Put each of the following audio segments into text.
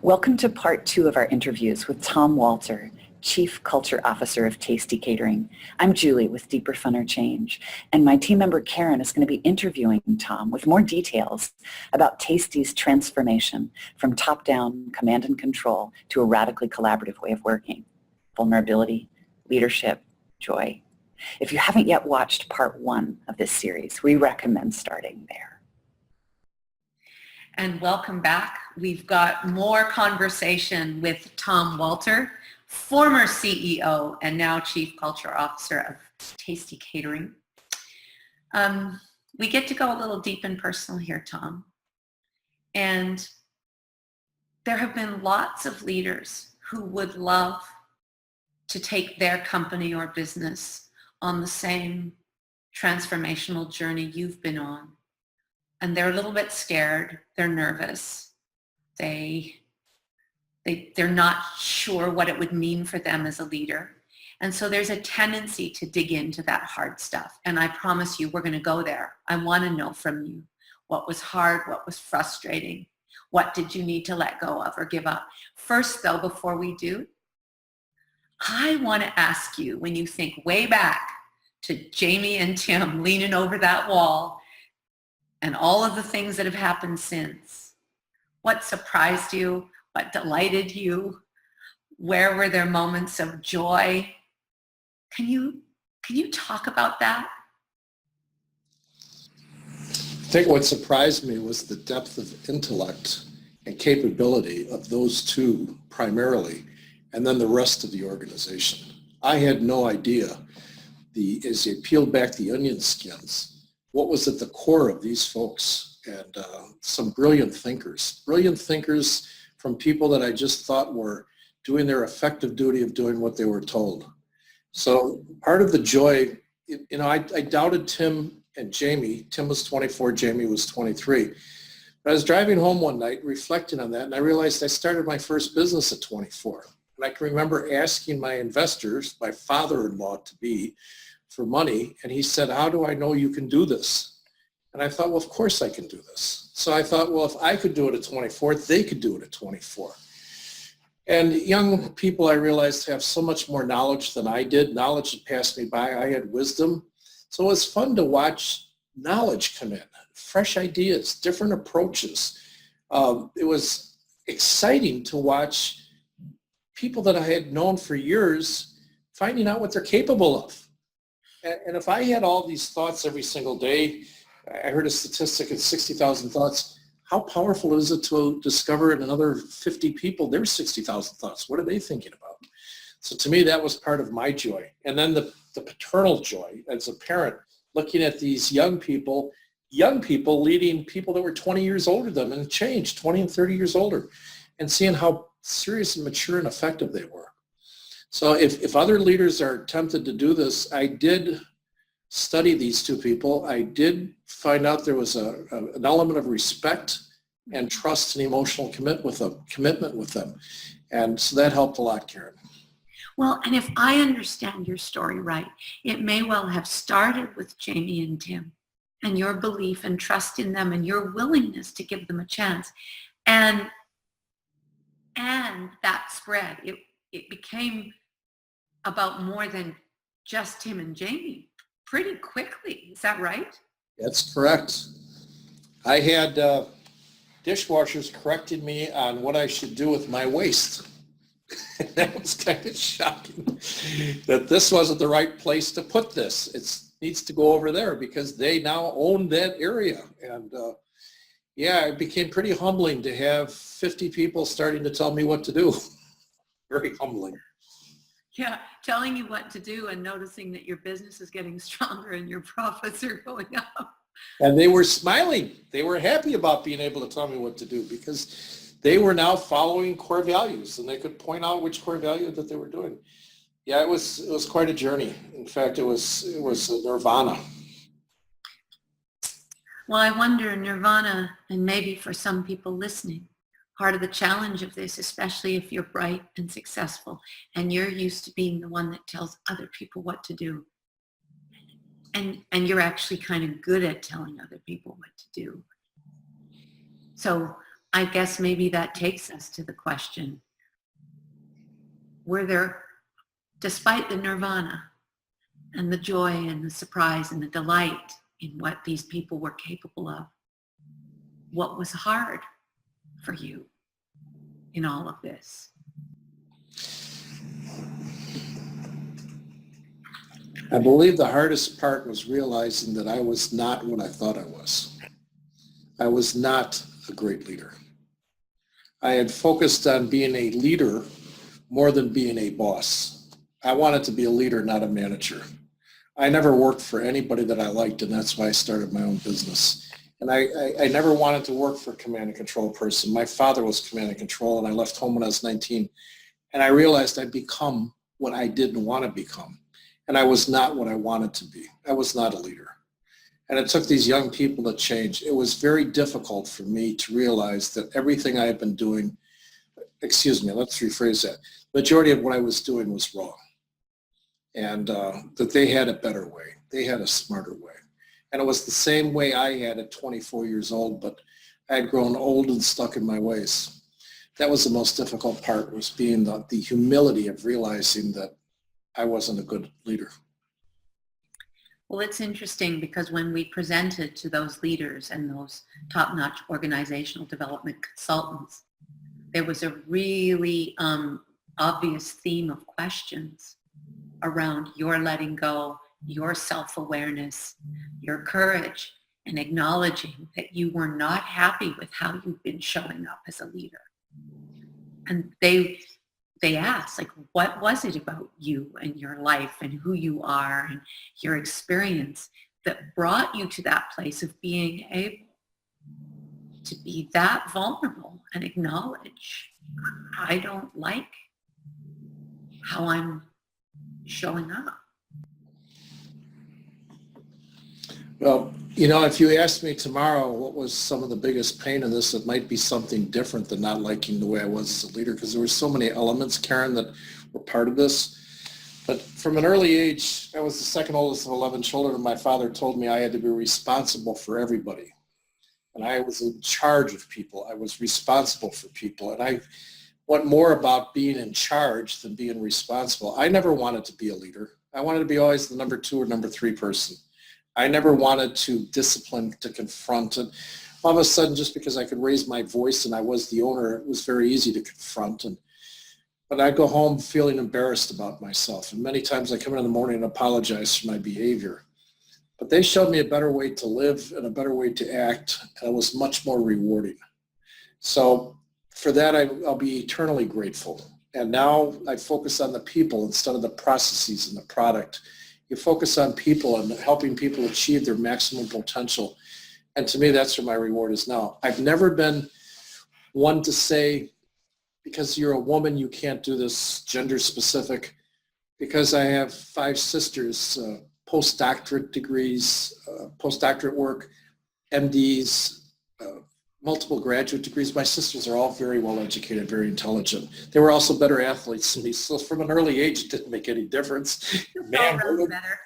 Welcome to part 2 of our interviews with Tom Walter, Chief Culture Officer of Tasty Catering. I'm Julie with Deeper Funner Change, and my team member Karen is going to be interviewing Tom with more details about Tasty's transformation from top-down command and control to a radically collaborative way of working. Vulnerability, leadership, joy. If you haven't yet watched part 1 of this series, we recommend starting there. And welcome back. We've got more conversation with Tom Walter, former CEO and now Chief Culture Officer of Tasty Catering. We get to go a little deep and personal here, Tom. And there have been lots of leaders who would love to take their company or business on the same transformational journey you've been on. And they're a little bit scared, they're nervous, they're not sure what it would mean for them as a leader. And so there's a tendency to dig into that hard stuff. And I promise you, we're going to go there. I want to know from you what was hard, what was frustrating, what did you need to let go of or give up. First, though, before we do, I want to ask you, when you think way back to Jamie and Tim leaning over that wall, and all of the things that have happened since. What surprised you? What delighted you? Where were there moments of joy? Can you talk about that? I think what surprised me was the depth of intellect and capability of those two primarily, and then the rest of the organization. I had no idea, as you peeled back the onion skins, what was at the core of these folks, and some brilliant thinkers from people that I just thought were doing their effective duty of doing what they were told. So part of the joy, I doubted Tim and Jamie. Tim was 24, Jamie was 23. But I was driving home one night reflecting on that, and I realized I started my first business at 24. And I can remember asking my investors, my father-in-law to be, for money, and he said, "How do I know you can do this?" And I thought, well, of course I can do this. So I thought, well, if I could do it at 24, they could do it at 24. And young people, I realized, have so much more knowledge than I did. Knowledge had passed me by. I had wisdom. So it was fun to watch knowledge come in, fresh ideas, different approaches. It was exciting to watch people that I had known for years finding out what they're capable of. And if I had all these thoughts every single day, I heard a statistic at 60,000 thoughts. How powerful is it to discover in another 50 people there's 60,000 thoughts? What are they thinking about? So to me, that was part of my joy. And then the paternal joy as a parent, looking at these young people leading people that were 20 years older than them and changed, 20 and 30 years older, and seeing how serious and mature and effective they were. So if other leaders are tempted to do this, I did study these two people. I did find out there was an element of respect and trust and emotional commitment with them. And so that helped a lot, Karen. Well, and if I understand your story right, it may well have started with Jamie and Tim and your belief and trust in them and your willingness to give them a chance. And that spread. It became about more than just Tim and Jamie pretty quickly. Is that right? That's correct. I had dishwashers correcting me on what I should do with my waste. That was kind of shocking that this wasn't the right place to put this. It needs to go over there because they now own that area. And it became pretty humbling to have 50 people starting to tell me what to do. Very humbling. Yeah, telling you what to do and noticing that your business is getting stronger and your profits are going up. And they were smiling. They were happy about being able to tell me what to do because they were now following core values and they could point out which core value that they were doing. Yeah, it was quite a journey. In fact, it was nirvana. Well, I wonder, nirvana, and maybe for some people listening, part of the challenge of this, especially if you're bright and successful and you're used to being the one that tells other people what to do. And you're actually kind of good at telling other people what to do. So I guess maybe that takes us to the question, were there, despite the nirvana and the joy and the surprise and the delight in what these people were capable of, what was hard for you in all of this? I believe the hardest part was realizing that I was not what I thought I was. I was not a great leader. I had focused on being a leader more than being a boss. I wanted to be a leader, not a manager. I never worked for anybody that I liked, and that's why I started my own business. And I never wanted to work for a command and control person. My father was command and control, and I left home when I was 19. And I realized I'd become what I didn't want to become. And I was not what I wanted to be. I was not a leader. And it took these young people to change. It was very difficult for me to realize that everything I had been doing, let's rephrase that. The majority of what I was doing was wrong. And that they had a better way. They had a smarter way. And it was the same way I had at 24 years old, but I had grown old and stuck in my ways. That was the most difficult part, was being the humility of realizing that I wasn't a good leader. Well, it's interesting because when we presented to those leaders and those top-notch organizational development consultants, there was a really obvious theme of questions around your letting go, your self-awareness, your courage, and acknowledging that you were not happy with how you've been showing up as a leader. And they asked, like, what was it about you and your life and who you are and your experience that brought you to that place of being able to be that vulnerable and acknowledge, I don't like how I'm showing up? Well, if you asked me tomorrow what was some of the biggest pain in this, it might be something different than not liking the way I was as a leader, because there were so many elements, Karen, that were part of this. But from an early age, I was the second oldest of 11 children, and my father told me I had to be responsible for everybody. And I was in charge of people. I was responsible for people. And I want more about being in charge than being responsible. I never wanted to be a leader. I wanted to be always the number 2 or number 3 person. I never wanted to discipline, to confront. And all of a sudden, just because I could raise my voice and I was the owner, it was very easy to confront. But I'd go home feeling embarrassed about myself. And many times I come in the morning and apologize for my behavior. But they showed me a better way to live and a better way to act. And it was much more rewarding. So for that, I'll be eternally grateful. And now I focus on the people instead of the processes and the product. You focus on people and helping people achieve their maximum potential. And to me, that's where my reward is now. I've never been one to say, because you're a woman, you can't do this, gender specific. Because I have 5 sisters, postdoctorate degrees, postdoctorate work, MDs, multiple graduate degrees. My sisters are all very well educated, very intelligent. They were also better athletes than me. So from an early age, it didn't make any difference. Man, better.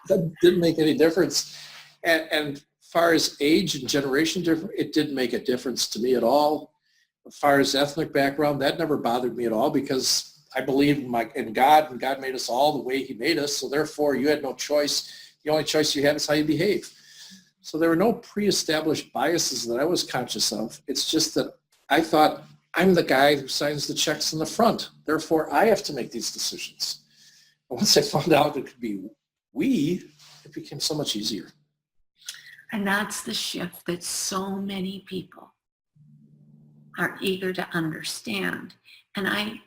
That didn't make any difference. And as far as age and generation difference, it didn't make a difference to me at all. As far as ethnic background, that never bothered me at all, because I believe in God, and God made us all the way he made us. So therefore, you had no choice. The only choice you had is how you behave. So there were no pre-established biases that I was conscious of. It's just that I thought, I'm the guy who signs the checks in the front. Therefore, I have to make these decisions. And once I found out it could be we, it became so much easier. And that's the shift that so many people are eager to understand. And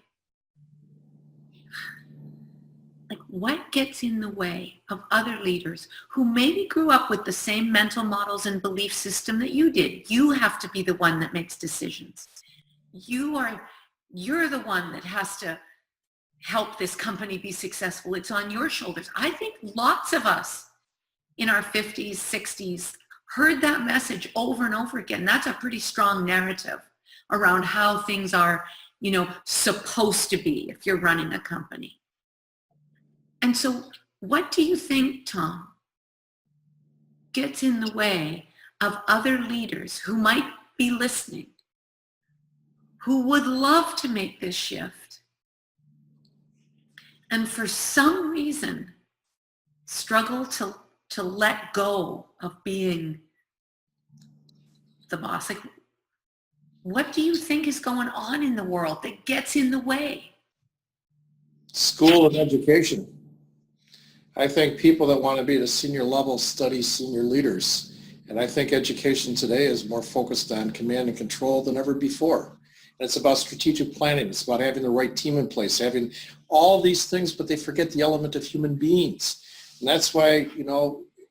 what gets in the way of other leaders who maybe grew up with the same mental models and belief system that you did? You have to be the one that makes decisions. You're the one that has to help this company be successful. It's on your shoulders. I think lots of us in our 50s, 60s heard that message over and over again. That's a pretty strong narrative around how things are, supposed to be if you're running a company. And so what do you think, Tom, gets in the way of other leaders who might be listening who would love to make this shift and for some reason struggle to let go of being the boss. Like, what do you think is going on in the world that gets in the way? School and education. I think people that want to be at a senior level study senior leaders. And I think education today is more focused on command and control than ever before. And it's about strategic planning. It's about having the right team in place, having all these things, but they forget the element of human beings. And that's why,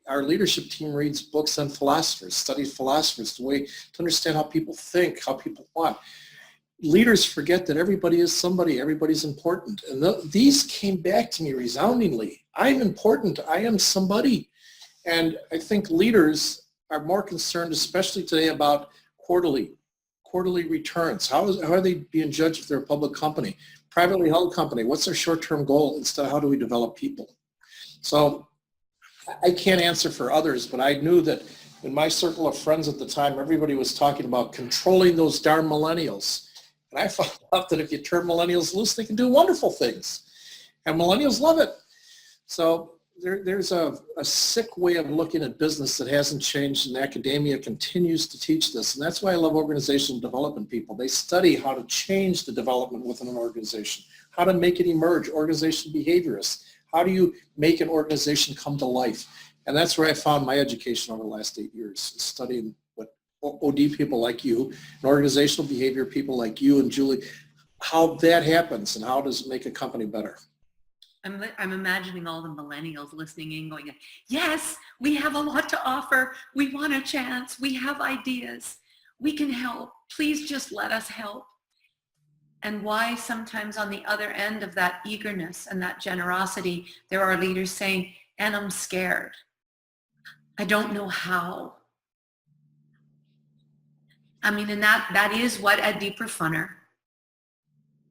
our leadership team reads books on philosophers, studies philosophers, the way to understand how people think, how people want. Leaders forget that everybody is somebody, everybody's important. And these came back to me resoundingly. I'm important, I am somebody. And I think leaders are more concerned, especially today, about quarterly returns. How are they being judged if they're a public company? Privately held company, what's their short-term goal instead of how do we develop people? So I can't answer for others, but I knew that in my circle of friends at the time, everybody was talking about controlling those darn millennials. And I found out that if you turn millennials loose, they can do wonderful things. And millennials love it. So there's a sick way of looking at business that hasn't changed, and academia continues to teach this. And that's why I love organizational development people. They study how to change the development within an organization, how to make it emerge, organizational behaviorists. How do you make an organization come to life? And that's where I found my education over the last 8 years, studying what OD people like you and organizational behavior people like you and Julie, how that happens and how does it make a company better. I'm imagining all the millennials listening in going, yes, we have a lot to offer. We want a chance. We have ideas. We can help. Please just let us help. And why sometimes on the other end of that eagerness and that generosity, there are leaders saying, and I'm scared. I don't know how. I mean, and that is what at Deeper Funner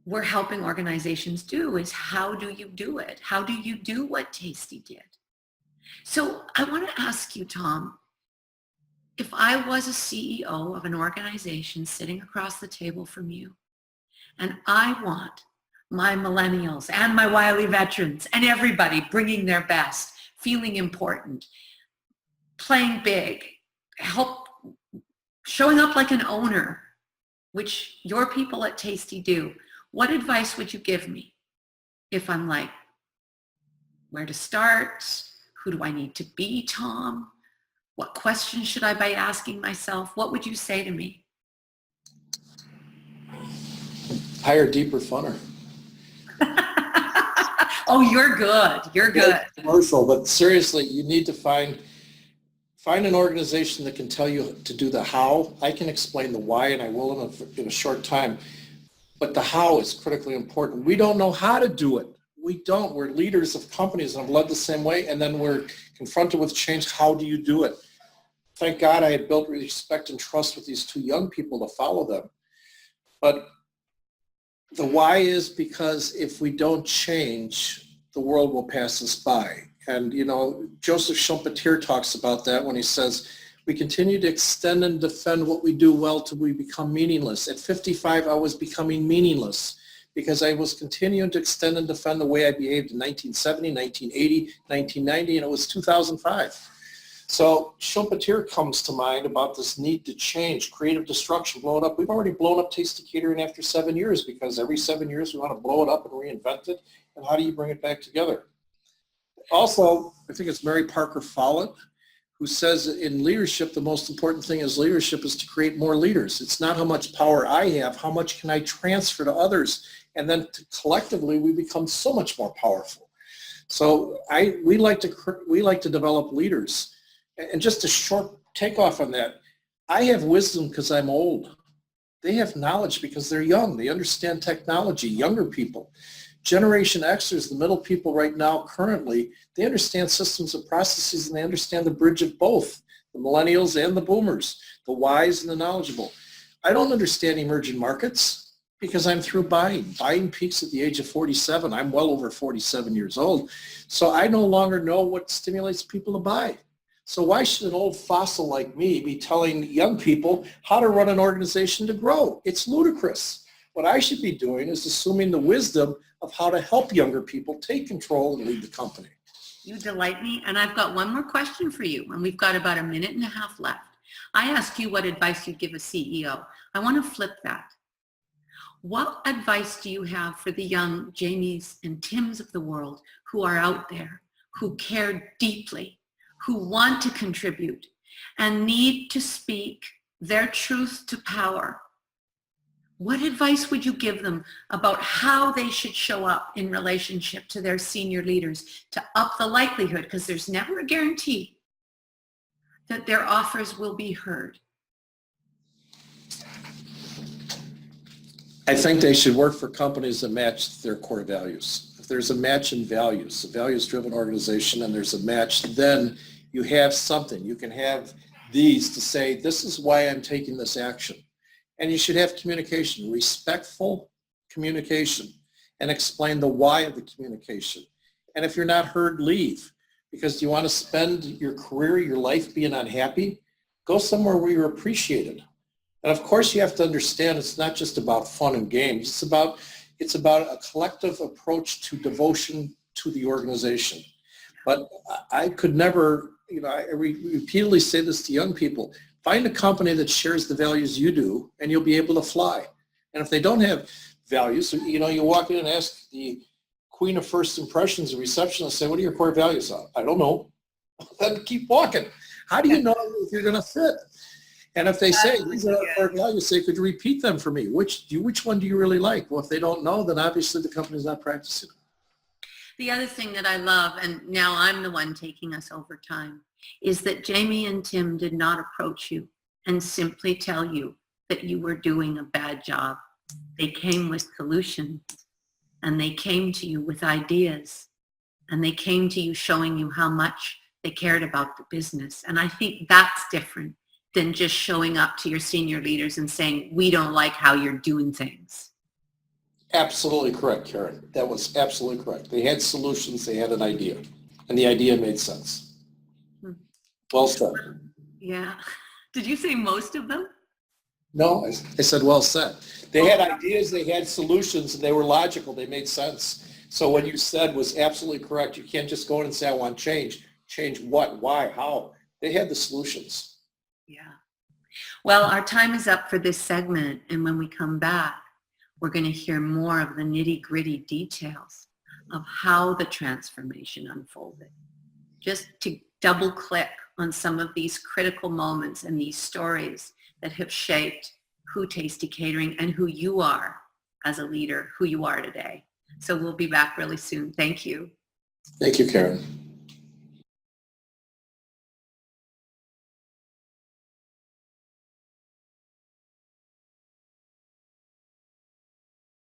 we're helping organizations do, is how do you do it? How do you do what Tasty did? So I want to ask you, Tom, if I was a CEO of an organization sitting across the table from you, and I want my millennials and my wily veterans and everybody bringing their best, feeling important, playing big, showing up like an owner, which your people at Tasty do, what advice would you give me if I'm like, where to start? Who do I need to be, Tom? What questions should I be asking myself? What would you say to me? Hire Deeper Funner. Oh, you're good. You're good. Commercial, but seriously, you need to find an organization that can tell you to do the how. I can explain the why, and I will in a short time. But the how is critically important. We don't know how to do it. We don't. We're leaders of companies and have led the same way, and then we're confronted with change. How do you do it? Thank God I had built respect and trust with these two young people to follow them. But the why is because if we don't change, the world will pass us by. And, Joseph Schumpeter talks about that when he says, we continue to extend and defend what we do well till we become meaningless. At 55, I was becoming meaningless because I was continuing to extend and defend the way I behaved in 1970, 1980, 1990, and it was 2005. So Schumpeter comes to mind about this need to change, creative destruction, blow it up. We've already blown up Tasty Catering after 7 years because every 7 years we want to blow it up and reinvent it. And how do you bring it back together? Also, I think it's Mary Parker Follett who says in leadership, the most important thing is leadership is to create more leaders. It's not how much power I have, how much can I transfer to others? And then collectively, we become so much more powerful. So we like to develop leaders. And just a short takeoff on that, I have wisdom because I'm old. They have knowledge because they're young. They understand technology, younger people. Generation Xers, the middle people right now currently, they understand systems and processes and they understand the bridge of both, the millennials and the boomers, the wise and the knowledgeable. I don't understand emerging markets because I'm through buying. Buying peaks at the age of 47. I'm well over 47 years old. So I no longer know what stimulates people to buy. So why should an old fossil like me be telling young people how to run an organization to grow? It's ludicrous. What I should be doing is assuming the wisdom of how to help younger people take control and lead the company. You delight me. And I've got one more question for you, and we've got about a minute and a half left. I asked you what advice you'd give a CEO. I want to flip that. What advice do you have for the young Jamies and Tims of the world who are out there, who care deeply, who want to contribute, and need to speak their truth to power? What advice would you give them about how they should show up in relationship to their senior leaders to up the likelihood, because there's never a guarantee, that their offers will be heard? I think they should work for companies that match their core values. If there's a match in values, a values-driven organization, and there's a match, then you have something. You can have these to say, this is why I'm taking this action. And you should have communication, respectful communication, and explain the why of the communication. And if you're not heard, leave. Because do you want to spend your career, your life being unhappy? Go somewhere where you're appreciated. And of course you have to understand it's not just about fun and games. It's about a collective approach to devotion to the organization. But I could never, I repeatedly say this to young people, find a company that shares the values you do and you'll be able to fly. And if they don't have values, you walk in and ask the queen of first impressions, the receptionist, say, what are your core values? I don't know. Then keep walking. How do you know if you're going to fit? And if they say, these are our core values, say, could you repeat them for me? Which one do you really like? Well, if they don't know, then obviously the company's not practicing. The other thing that I love, and now I'm the one taking us over time, is that Jamie and Tim did not approach you and simply tell you that you were doing a bad job. They came with solutions, and they came to you with ideas, and they came to you showing you how much they cared about the business. And I think that's different than just showing up to your senior leaders and saying, we don't like how you're doing things. Absolutely correct, Karen. That was absolutely correct. They had solutions, they had an idea, and the idea made sense. Well said. Yeah. Did you say most of them? No, I said well said. They had ideas, they had solutions, and they were logical, they made sense. So what you said was absolutely correct. You can't just go in and say, I want change. Change what, why, how? They had the solutions. Yeah. Well, our time is up for this segment, and when we come back, we're going to hear more of the nitty-gritty details of how the transformation unfolded. Just to double-click on some of these critical moments and these stories that have shaped who Tasty Catering and who you are as a leader, who you are today. So we'll be back really soon. Thank you. Thank you, Karen.